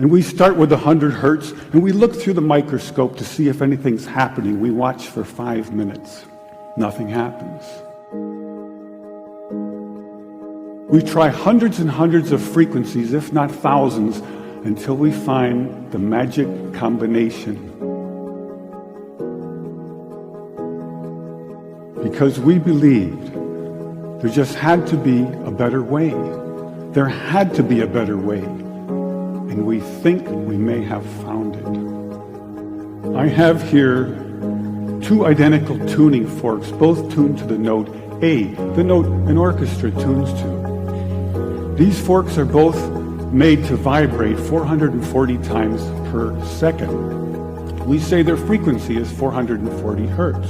And we start with 100 hertz, and we look through the microscope to see if anything's happening. We watch for 5 minutes. Nothing happens. We try hundreds and hundreds of frequencies, if not thousands, until we find the magic combination. Because we believed there just had to be a better way. There had to be a better way. And we think we may have found it. I have here 2 identical tuning forks, both tuned to the note A, the note an orchestra tunes to. These forks are both made to vibrate 440 times per second. We say their frequency is 440 hertz.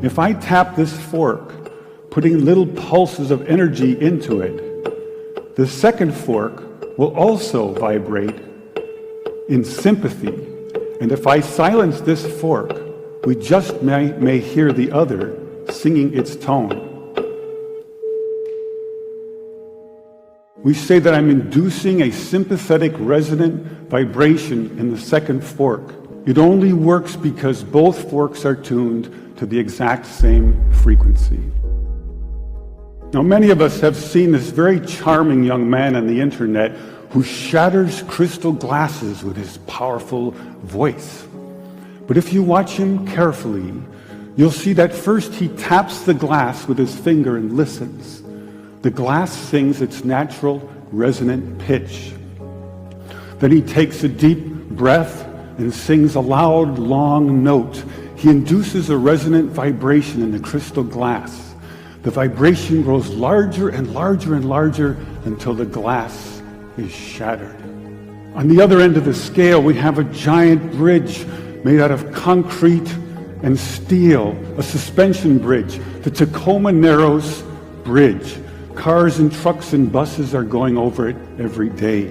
If I tap this fork, putting little pulses of energy into it, the second fork will also vibrate in sympathy. And if I silence this fork, we just may hear the other singing its tone. We say that I'm inducing a sympathetic resonant vibration in the second fork. It only works because both forks are tuned to the exact same frequency. Now, many of us have seen this very charming young man on the internet who shatters crystal glasses with his powerful voice. But if you watch him carefully, you'll see that first he taps the glass with his finger and listens. The glass sings its natural resonant pitch. Then he takes a deep breath and sings a loud, long note. He induces a resonant vibration in the crystal glass. The vibration grows larger and larger and larger until the glass is shattered. On the other end of the scale, we have a giant bridge made out of concrete and steel, a suspension bridge, the Tacoma Narrows Bridge. Cars and trucks and buses are going over it every day.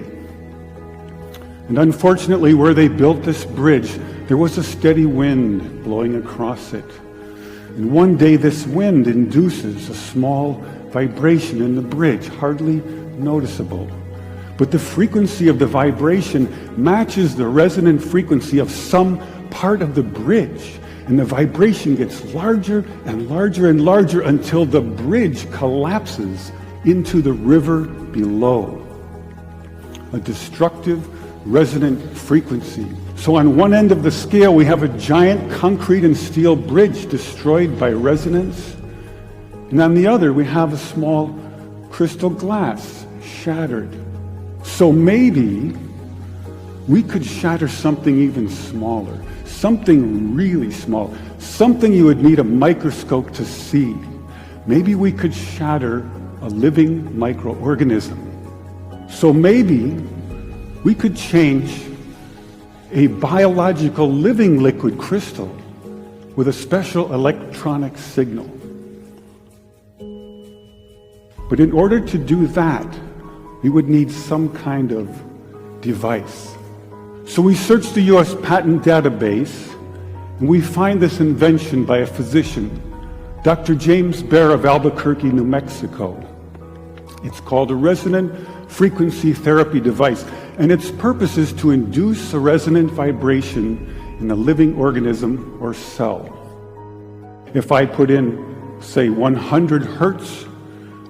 And unfortunately, where they built this bridge, there was a steady wind blowing across it. And one day this wind induces a small vibration in the bridge, hardly noticeable. But the frequency of the vibration matches the resonant frequency of some part of the bridge. And the vibration gets larger and larger and larger until the bridge collapses into the river below. A destructive resonant frequency. So on one end of the scale, we have a giant concrete and steel bridge destroyed by resonance. And on the other, we have a small crystal glass shattered. So maybe we could shatter something even smaller, something really small, something you would need a microscope to see. Maybe we could shatter a living microorganism. So maybe we could change a biological living liquid crystal with a special electronic signal. But in order to do that, we would need some kind of device. So we search the US patent database, and we find this invention by a physician, Dr. James Bear of Albuquerque, New Mexico. It's called a resonant frequency therapy device, and its purpose is to induce a resonant vibration in a living organism or cell. If I put in, say, 100 hertz,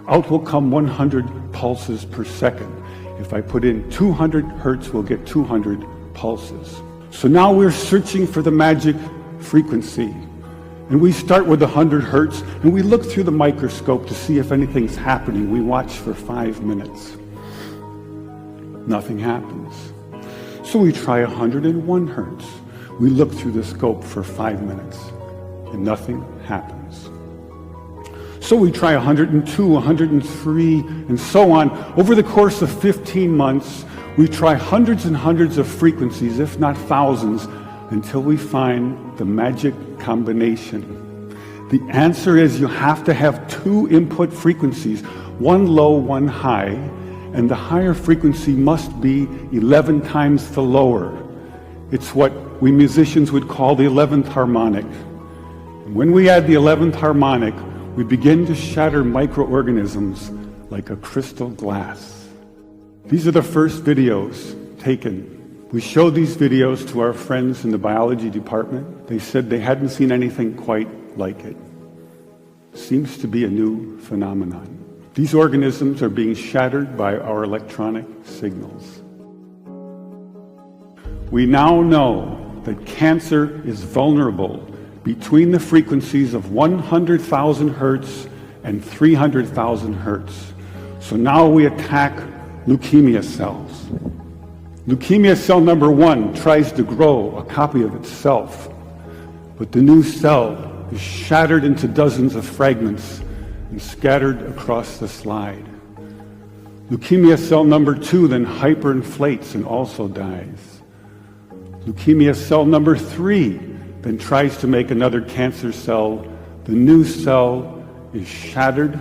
out will come 100 pulses per second. If I put in 200 hertz, we'll get 200 pulses. So now we're searching for the magic frequency. And we start with 100 hertz, and we look through the microscope to see if anything's happening. We watch for 5 minutes. Nothing happens. So we try 101 hertz. We look through the scope for 5 minutes, and nothing happens. So we try 102, 103, and so on. Over the course of 15 months, we try hundreds and hundreds of frequencies, if not thousands, until we find the magic combination. The answer is you have to have 2 input frequencies, one low, one high, and the higher frequency must be 11 times the lower. It's what we musicians would call the 11th harmonic. And when we add the 11th harmonic, we begin to shatter microorganisms like a crystal glass. These are the first videos taken We showed these videos to our friends in the biology department. They said they hadn't seen anything quite like it. Seems to be a new phenomenon. These organisms are being shattered by our electronic signals. We now know that cancer is vulnerable between the frequencies of 100,000 hertz and 300,000 hertz. So now we attack leukemia cells. Leukemia cell number 1 tries to grow a copy of itself, but the new cell is shattered into dozens of fragments and scattered across the slide. Leukemia cell number 2 then hyperinflates and also dies. Leukemia cell number 3 then tries to make another cancer cell. The new cell is shattered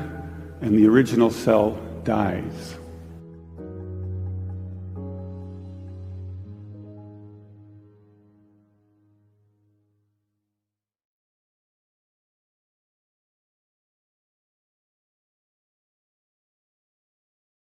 and the original cell dies.